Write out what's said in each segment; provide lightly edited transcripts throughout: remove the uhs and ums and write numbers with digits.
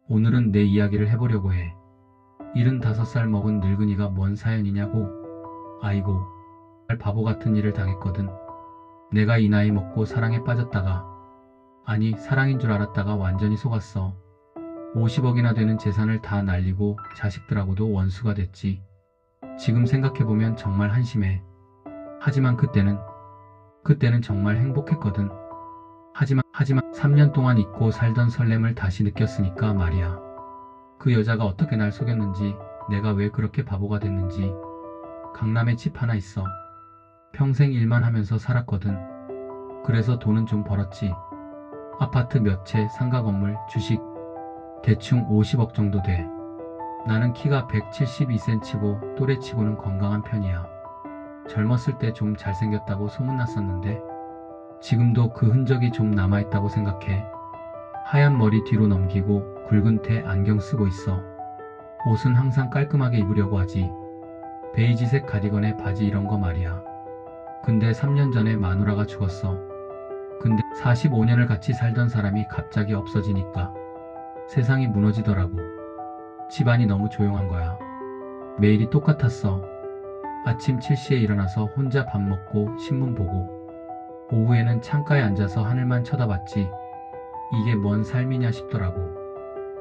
오늘은 내 이야기를 해보려고 해. 75살 먹은 늙은이가 뭔 사연이냐고. 아이고, 정말 바보 같은 일을 당했거든. 내가 이 나이 먹고 사랑에 빠졌다가, 아니 사랑인 줄 알았다가 완전히 속았어. 50억이나 되는 재산을 다 날리고 자식들하고도 원수가 됐지. 지금 생각해보면 정말 한심해. 하지만 그때는 정말 행복했거든. 하지만 3년 동안 잊고 살던 설렘을 다시 느꼈으니까 말이야. 그 여자가 어떻게 날 속였는지, 내가 왜 그렇게 바보가 됐는지. 강남에 집 하나 있어. 평생 일만 하면서 살았거든. 그래서 돈은 좀 벌었지. 아파트 몇 채, 상가 건물, 주식, 대충 50억 정도 돼. 나는 키가 172cm고 또래치고는 건강한 편이야. 젊었을 때 좀 잘생겼다고 소문났었는데 지금도 그 흔적이 좀 남아있다고 생각해. 하얀 머리 뒤로 넘기고 굵은 테 안경 쓰고 있어. 옷은 항상 깔끔하게 입으려고 하지. 베이지색 가디건에 바지 이런 거 말이야. 근데 3년 전에 마누라가 죽었어. 근데 45년을 같이 살던 사람이 갑자기 없어지니까 세상이 무너지더라고. 집안이 너무 조용한 거야. 매일이 똑같았어. 아침 7시에 일어나서 혼자 밥 먹고 신문 보고 오후에는 창가에 앉아서 하늘만 쳐다봤지. 이게 뭔 삶이냐 싶더라고.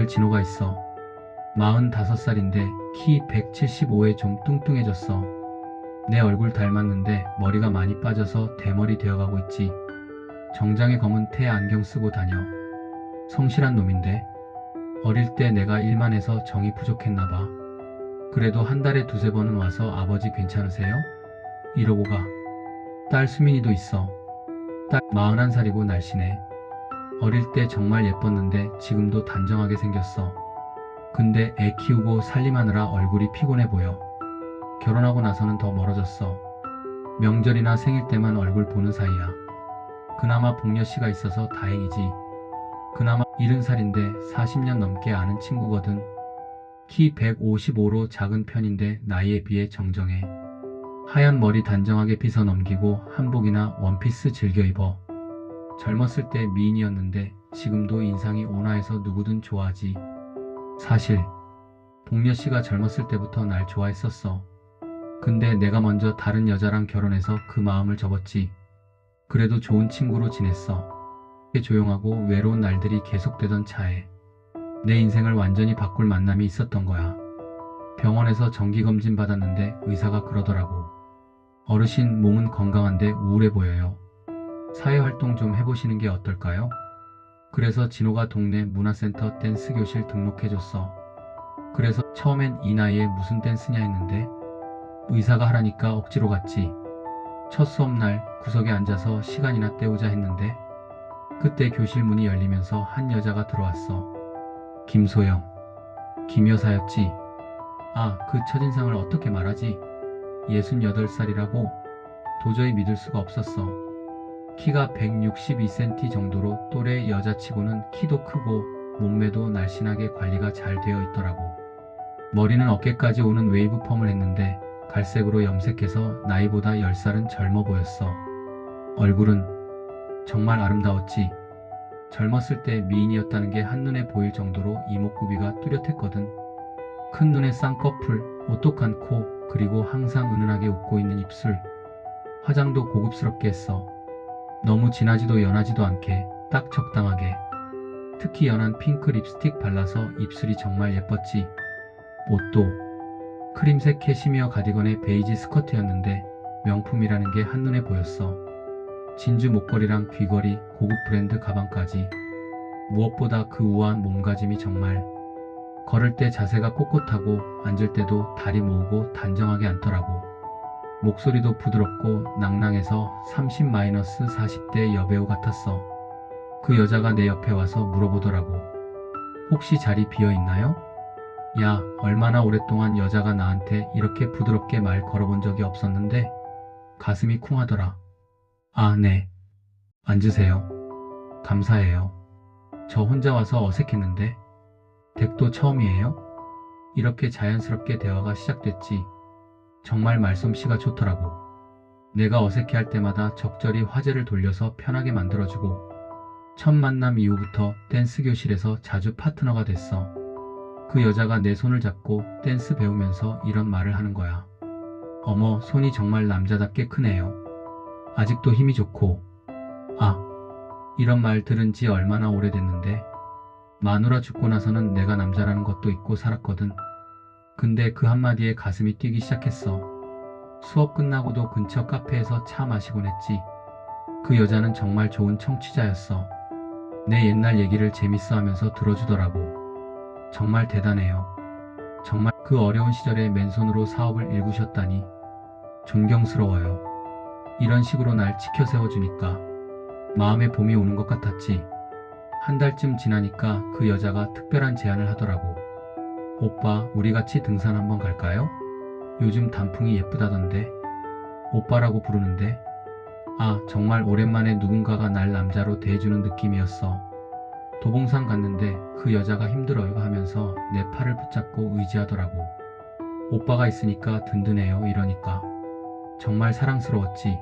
진호가 있어. 45살인데 키 175에 좀 뚱뚱해졌어. 내 얼굴 닮았는데 머리가 많이 빠져서 대머리 되어가고 있지. 정장에 검은 테 안경 쓰고 다녀. 성실한 놈인데 어릴 때 내가 일만 해서 정이 부족했나봐. 그래도 한 달에 두세 번은 와서 아버지 괜찮으세요? 이러고 가. 딸 수민이도 있어. 딸 41살이고 날씬해. 어릴 때 정말 예뻤는데 지금도 단정하게 생겼어. 근데 애 키우고 살림하느라 얼굴이 피곤해 보여. 결혼하고 나서는 더 멀어졌어. 명절이나 생일 때만 얼굴 보는 사이야. 그나마 복녀씨가 있어서 다행이지. 그나마 70살인데 40년 넘게 아는 친구거든. 키 155로 작은 편인데 나이에 비해 정정해. 하얀 머리 단정하게 빗어 넘기고 한복이나 원피스 즐겨 입어. 젊었을 때 미인이었는데 지금도 인상이 온화해서 누구든 좋아하지. 사실 복녀씨가 젊었을 때부터 날 좋아했었어. 근데 내가 먼저 다른 여자랑 결혼해서 그 마음을 접었지. 그래도 좋은 친구로 지냈어. 조용하고 외로운 날들이 계속되던 차에 내 인생을 완전히 바꿀 만남이 있었던 거야. 병원에서 정기검진 받았는데 의사가 그러더라고. 어르신 몸은 건강한데 우울해 보여요. 사회활동 좀 해보시는 게 어떨까요? 그래서 진호가 동네 문화센터 댄스 교실 등록해줬어. 그래서 처음엔 이 나이에 무슨 댄스냐 했는데 의사가 하라니까 억지로 갔지. 첫 수업날 구석에 앉아서 시간이나 때우자 했는데 그때 교실 문이 열리면서 한 여자가 들어왔어. 김소영. 김 여사였지. 아, 그 첫인상을 어떻게 말하지? 68살이라고? 도저히 믿을 수가 없었어. 키가 162cm 정도로 또래 여자치고는 키도 크고 몸매도 날씬하게 관리가 잘 되어 있더라고. 머리는 어깨까지 오는 웨이브 펌을 했는데 갈색으로 염색해서 나이보다 10살은 젊어 보였어. 얼굴은 정말 아름다웠지. 젊었을 때 미인이었다는 게 한눈에 보일 정도로 이목구비가 뚜렷했거든. 큰 눈에 쌍꺼풀, 오똑한 코, 그리고 항상 은은하게 웃고 있는 입술. 화장도 고급스럽게 했어. 너무 진하지도 연하지도 않게 딱 적당하게. 특히 연한 핑크 립스틱 발라서 입술이 정말 예뻤지. 옷도 크림색 캐시미어 가디건에 베이지 스커트였는데 명품이라는 게 한눈에 보였어. 진주 목걸이랑 귀걸이, 고급 브랜드 가방까지. 무엇보다 그 우아한 몸가짐이 정말. 걸을 때 자세가 꼿꼿하고 앉을 때도 다리 모으고 단정하게 앉더라고. 목소리도 부드럽고 낭낭해서 30-40대 여배우 같았어. 그 여자가 내 옆에 와서 물어보더라고. 혹시 자리 비어 있나요? 야, 얼마나 오랫동안 여자가 나한테 이렇게 부드럽게 말 걸어본 적이 없었는데 가슴이 쿵하더라. 아, 네. 앉으세요. 감사해요. 저 혼자 와서 어색했는데 댁도 처음이에요? 이렇게 자연스럽게 대화가 시작됐지. 정말 말솜씨가 좋더라고. 내가 어색해할 때마다 적절히 화제를 돌려서 편하게 만들어주고 첫 만남 이후부터 댄스 교실에서 자주 파트너가 됐어. 그 여자가 내 손을 잡고 댄스 배우면서 이런 말을 하는 거야. 어머, 손이 정말 남자답게 크네요. 아직도 힘이 좋고. 아, 이런 말 들은 지 얼마나 오래됐는데. 마누라 죽고 나서는 내가 남자라는 것도 잊고 살았거든. 근데 그 한마디에 가슴이 뛰기 시작했어. 수업 끝나고도 근처 카페에서 차 마시곤 했지. 그 여자는 정말 좋은 청취자였어. 내 옛날 얘기를 재밌어 하면서 들어주더라고. 정말 대단해요. 정말 그 어려운 시절에 맨손으로 사업을 일구셨다니. 존경스러워요. 이런 식으로 날 지켜 세워주니까 마음에 봄이 오는 것 같았지. 한 달쯤 지나니까 그 여자가 특별한 제안을 하더라고. 오빠, 우리 같이 등산 한번 갈까요? 요즘 단풍이 예쁘다던데. 오빠라고 부르는데. 아, 정말 오랜만에 누군가가 날 남자로 대해주는 느낌이었어. 도봉산 갔는데 그 여자가 힘들어요 하면서 내 팔을 붙잡고 의지하더라고. 오빠가 있으니까 든든해요 이러니까. 정말 사랑스러웠지.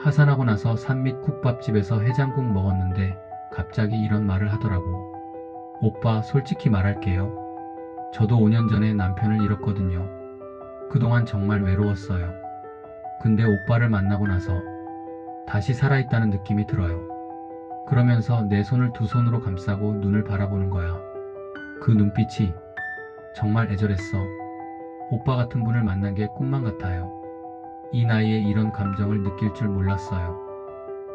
하산하고 나서 산밑 국밥집에서 해장국 먹었는데 갑자기 이런 말을 하더라고. 오빠, 솔직히 말할게요. 저도 5년 전에 남편을 잃었거든요. 그동안 정말 외로웠어요. 근데 오빠를 만나고 나서 다시 살아있다는 느낌이 들어요. 그러면서 내 손을 두 손으로 감싸고 눈을 바라보는 거야. 그 눈빛이 정말 애절했어. 오빠 같은 분을 만난 게 꿈만 같아요. 이 나이에 이런 감정을 느낄 줄 몰랐어요.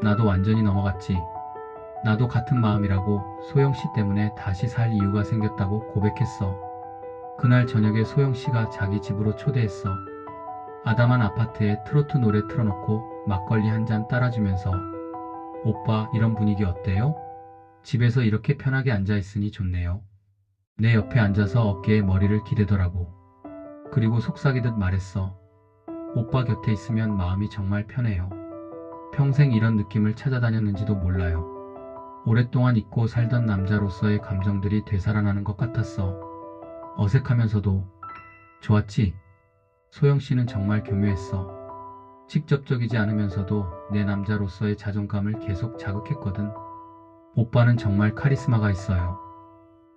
나도 완전히 넘어갔지. 나도 같은 마음이라고 소영씨 때문에 다시 살 이유가 생겼다고 고백했어. 그날 저녁에 소영씨가 자기 집으로 초대했어. 아담한 아파트에 트로트 노래 틀어놓고 막걸리 한 잔 따라주면서 오빠, 이런 분위기 어때요? 집에서 이렇게 편하게 앉아있으니 좋네요. 내 옆에 앉아서 어깨에 머리를 기대더라고. 그리고 속삭이듯 말했어. 오빠 곁에 있으면 마음이 정말 편해요. 평생 이런 느낌을 찾아다녔는지도 몰라요. 오랫동안 잊고 살던 남자로서의 감정들이 되살아나는 것 같았어. 어색하면서도 좋았지. 소영씨는 정말 교묘했어. 직접적이지 않으면서도 내 남자로서의 자존감을 계속 자극했거든. 오빠는 정말 카리스마가 있어요.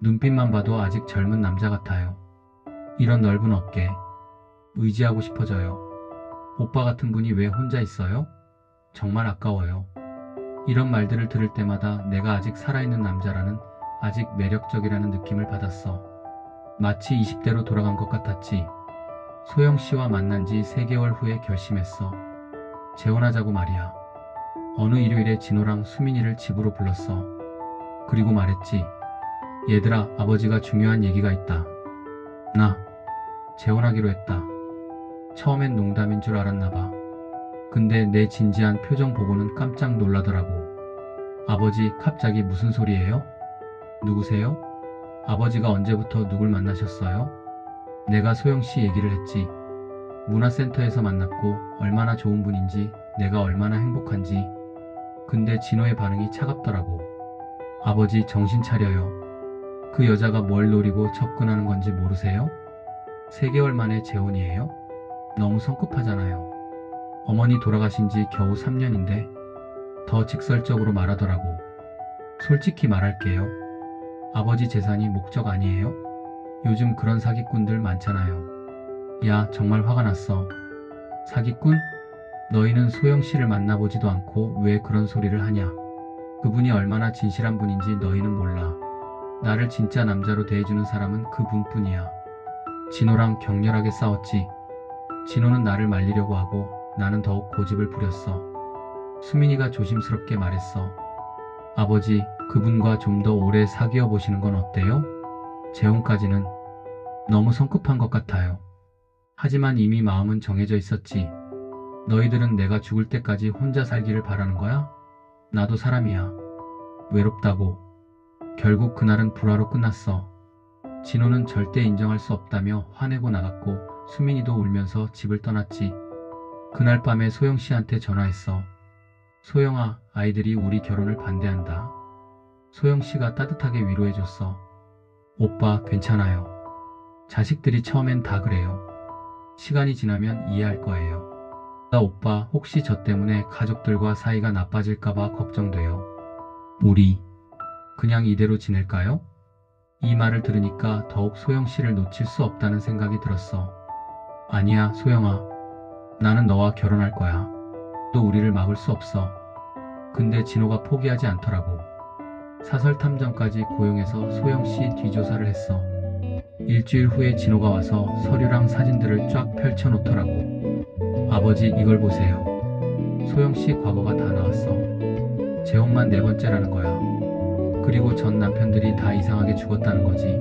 눈빛만 봐도 아직 젊은 남자 같아요. 이런 넓은 어깨, 의지하고 싶어져요. 오빠 같은 분이 왜 혼자 있어요? 정말 아까워요. 이런 말들을 들을 때마다 내가 아직 살아있는 남자라는, 아직 매력적이라는 느낌을 받았어. 마치 20대로 돌아간 것 같았지. 소영씨와 만난 지 3개월 후에 결심했어. 재혼하자고 말이야. 어느 일요일에 진호랑 수민이를 집으로 불렀어. 그리고 말했지. 얘들아, 아버지가 중요한 얘기가 있다. 나 재혼하기로 했다. 처음엔 농담인 줄 알았나봐. 근데 내 진지한 표정 보고는 깜짝 놀라더라고. 아버지, 갑자기 무슨 소리예요? 누구세요? 아버지가 언제부터 누굴 만나셨어요? 내가 소영씨 얘기를 했지. 문화센터에서 만났고 얼마나 좋은 분인지, 내가 얼마나 행복한지. 근데 진호의 반응이 차갑더라고. 아버지, 정신 차려요. 그 여자가 뭘 노리고 접근하는 건지 모르세요? 3개월 만에 재혼이에요? 너무 성급하잖아요. 어머니 돌아가신 지 겨우 3년인데 더 직설적으로 말하더라고. 솔직히 말할게요. 아버지 재산이 목적 아니에요? 요즘 그런 사기꾼들 많잖아요. 야, 정말 화가 났어. 사기꾼? 너희는 소영씨를 만나보지도 않고 왜 그런 소리를 하냐. 그분이 얼마나 진실한 분인지 너희는 몰라. 나를 진짜 남자로 대해주는 사람은 그분뿐이야. 진호랑 격렬하게 싸웠지. 진호는 나를 말리려고 하고 나는 더욱 고집을 부렸어. 수민이가 조심스럽게 말했어. 아버지, 그분과 좀 더 오래 사귀어 보시는 건 어때요? 재혼까지는 너무 성급한 것 같아요. 하지만 이미 마음은 정해져 있었지. 너희들은 내가 죽을 때까지 혼자 살기를 바라는 거야? 나도 사람이야. 외롭다고. 결국 그날은 불화로 끝났어. 진호는 절대 인정할 수 없다며 화내고 나갔고 수민이도 울면서 집을 떠났지. 그날 밤에 소영씨한테 전화했어. 소영아, 아이들이 우리 결혼을 반대한다. 소영씨가 따뜻하게 위로해줬어. 오빠, 괜찮아요. 자식들이 처음엔 다 그래요. 시간이 지나면 이해할 거예요. 나 오빠, 혹시 저 때문에 가족들과 사이가 나빠질까봐 걱정돼요. 우리 그냥 이대로 지낼까요? 이 말을 들으니까 더욱 소영 씨를 놓칠 수 없다는 생각이 들었어. 아니야, 소영아. 나는 너와 결혼할 거야. 또 우리를 막을 수 없어. 근데 진호가 포기하지 않더라고. 사설 탐정까지 고용해서 소영 씨 뒤조사를 했어. 일주일 후에 진호가 와서 서류랑 사진들을 쫙 펼쳐놓더라고. 아버지, 이걸 보세요. 소영 씨 과거가 다 나왔어. 재혼만 4번째라는 거야. 그리고 전 남편들이 다 이상하게 죽었다는 거지.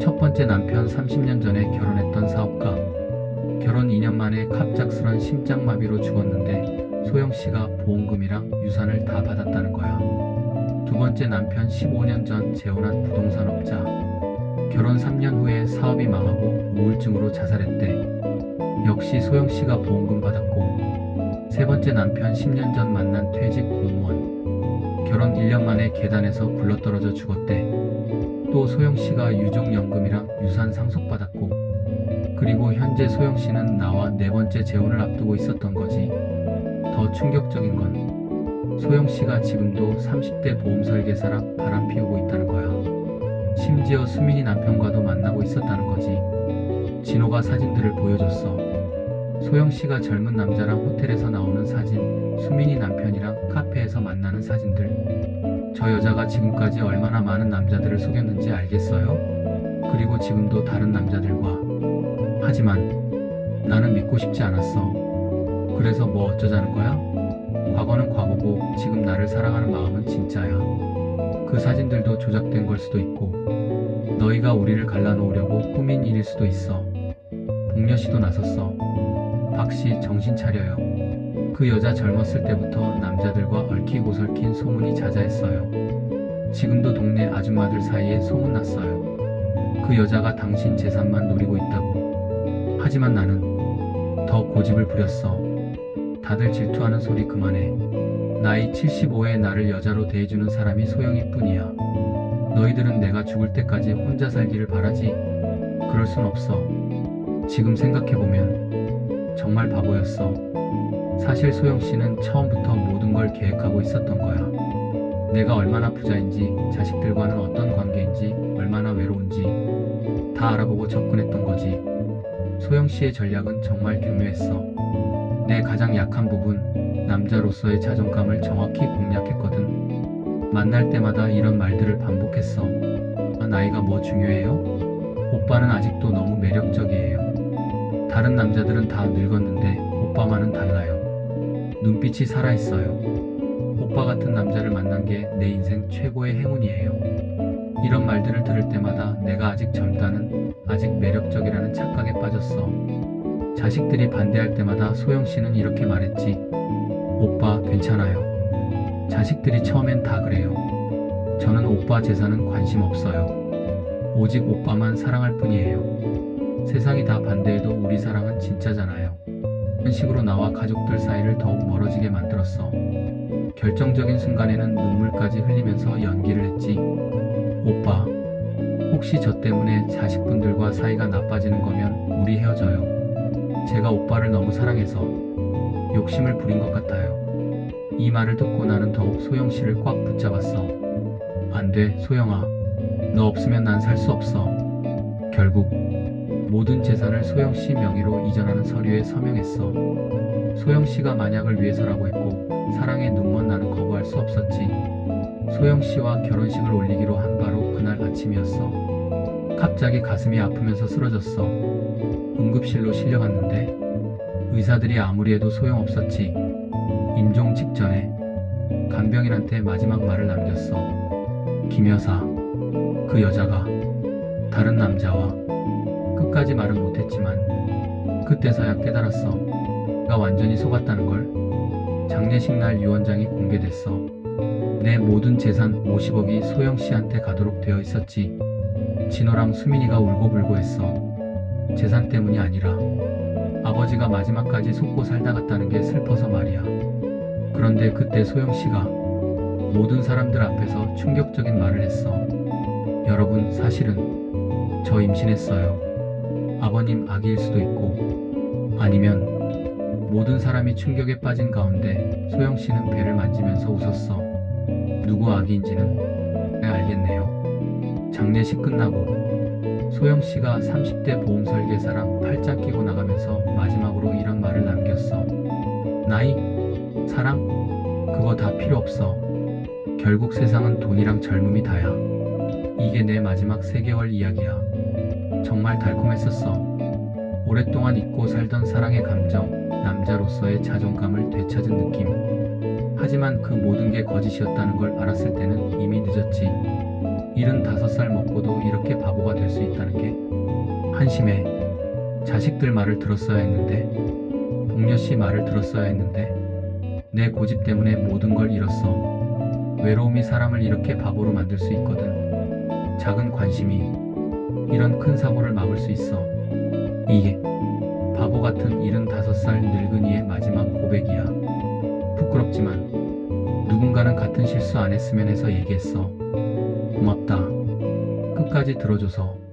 첫 번째 남편 30년 전에 결혼했던 사업가. 결혼 2년 만에 갑작스런 심장마비로 죽었는데 소영 씨가 보험금이랑 유산을 다 받았다는 거야. 두 번째 남편 15년 전 재혼한 부동산업자. 결혼 3년 후에 사업이 망하고 우울증으로 자살했대. 역시 소영 씨가 보험금 받았고. 세 번째 남편 10년 전 만난 퇴직 공무원. 결혼 1년 만에 계단에서 굴러떨어져 죽었대. 또 소영 씨가 유족연금이랑 유산 상속받았고. 그리고 현재 소영 씨는 나와 4번째 재혼을 앞두고 있었던 거지. 더 충격적인 건 소영 씨가 지금도 30대 보험 설계사랑 바람 피우고 있다는 거야. 심지어 수민이 남편과도 만나고 있었다는 거지. 진호가 사진들을 보여줬어. 소영 씨가 젊은 남자랑 호텔에서 나오는 사진, 수민이 남편이랑 카페에서 만나는 사진들. 저 여자가 지금까지 얼마나 많은 남자들을 속였는지 알겠어요? 그리고 지금도 다른 남자들과. 하지만 나는 믿고 싶지 않았어. 그래서 뭐 어쩌자는 거야? 과거는 과거고 지금 나를 사랑하는 마음은 진짜야. 그 사진들도 조작된 걸 수도 있고 너희가 우리를 갈라놓으려고 꾸민 일일 수도 있어. 복녀 씨도 나섰어. 박 씨, 정신 차려요. 그 여자 젊었을 때부터 남자들과 얽히고 설킨 소문이 자자했어요. 지금도 동네 아줌마들 사이에 소문났어요. 그 여자가 당신 재산만 노리고 있다고. 하지만 나는 더 고집을 부렸어. 다들 질투하는 소리 그만해. 나이 75에 나를 여자로 대해주는 사람이 소영이 뿐이야. 너희들은 내가 죽을 때까지 혼자 살기를 바라지? 그럴 순 없어. 지금 생각해보면 정말 바보였어. 사실 소영 씨는 처음부터 모든 걸 계획하고 있었던 거야. 내가 얼마나 부자인지, 자식들과는 어떤 관계인지, 얼마나 외로운지 다 알아보고 접근했던 거지. 소영 씨의 전략은 정말 교묘했어. 내 가장 약한 부분, 남자로서의 자존감을 정확히 공략했거든. 만날 때마다 이런 말들을 반복했어. 나이가 뭐 중요해요? 오빠는 아직도 너무 매력적이에요. 다른 남자들은 다 늙었는데 오빠만은 달라요. 눈빛이 살아있어요. 오빠 같은 남자를 만난 게 내 인생 최고의 행운이에요. 이런 말들을 들을 때마다 내가 아직 젊다는, 아직 매력적이라는 착각에 빠졌어. 자식들이 반대할 때마다 소영 씨는 이렇게 말했지. 오빠 괜찮아요. 자식들이 처음엔 다 그래요. 저는 오빠 재산은 관심 없어요. 오직 오빠만 사랑할 뿐이에요. 세상이 다 반대해도 우리 사랑은 진짜잖아요. 이런 식으로 나와 가족들 사이를 더욱 멀어지게 만들었어. 결정적인 순간에는 눈물까지 흘리면서 연기를 했지. 오빠, 혹시 저 때문에 자식분들과 사이가 나빠지는 거면 우리 헤어져요. 제가 오빠를 너무 사랑해서 욕심을 부린 것 같아요. 이 말을 듣고 나는 더욱 소영 씨를 꽉 붙잡았어. 안 돼, 소영아. 너 없으면 난 살 수 없어. 결국 모든 재산을 소영 씨 명의로 이전하는 서류에 서명했어. 소영 씨가 만약을 위해서라고 했고 사랑에 눈먼 나는 거부할 수 없었지. 소영 씨와 결혼식을 올리기로 한 바로 그날 아침이었어. 갑자기 가슴이 아프면서 쓰러졌어. 응급실로 실려갔는데 의사들이 아무리 해도 소용없었지. 임종 직전에 간병인한테 마지막 말을 남겼어. 김 여사, 그 여자가 다른 남자와. 끝까지 말은 못했지만 그때서야 깨달았어. 내가 완전히 속았다는 걸. 장례식 날 유언장이 공개됐어. 내 모든 재산 50억이 소영 씨한테 가도록 되어 있었지. 진호랑 수민이가 울고불고 했어. 재산 때문이 아니라 아버지가 마지막까지 속고 살다 갔다는 게 슬퍼서 말이야. 그런데 그때 소영 씨가 모든 사람들 앞에서 충격적인 말을 했어. 여러분, 사실은 저 임신했어요. 아버님 아기일 수도 있고 아니면. 모든 사람이 충격에 빠진 가운데 소영 씨는 배를 만지면서 웃었어. 누구 아기인지는 알겠네요. 장례식 끝나고 소영씨가 30대 보험 설계사랑 팔짱 끼고 나가면서 마지막으로 이런 말을 남겼어. 나이, 사랑, 그거 다 필요 없어. 결국 세상은 돈이랑 젊음이 다야. 이게 내 마지막 3개월 이야기야. 정말 달콤했었어. 오랫동안 잊고 살던 사랑의 감정, 남자로서의 자존감을 되찾은 느낌. 하지만 그 모든 게 거짓이었다는 걸 알았을 때는 이미 늦었지. 75살 먹고도 이렇게 바보가 될 수 있다는 게 한심해. 자식들 말을 들었어야 했는데, 복녀씨 말을 들었어야 했는데, 내 고집 때문에 모든 걸 잃었어. 외로움이 사람을 이렇게 바보로 만들 수 있거든. 작은 관심이 이런 큰 사고를 막을 수 있어. 이게 바보 같은 75살 늙은이의 마지막 고백이야. 부끄럽지만 누군가는 같은 실수 안 했으면 해서 얘기했어. 고맙다. 끝까지 들어줘서.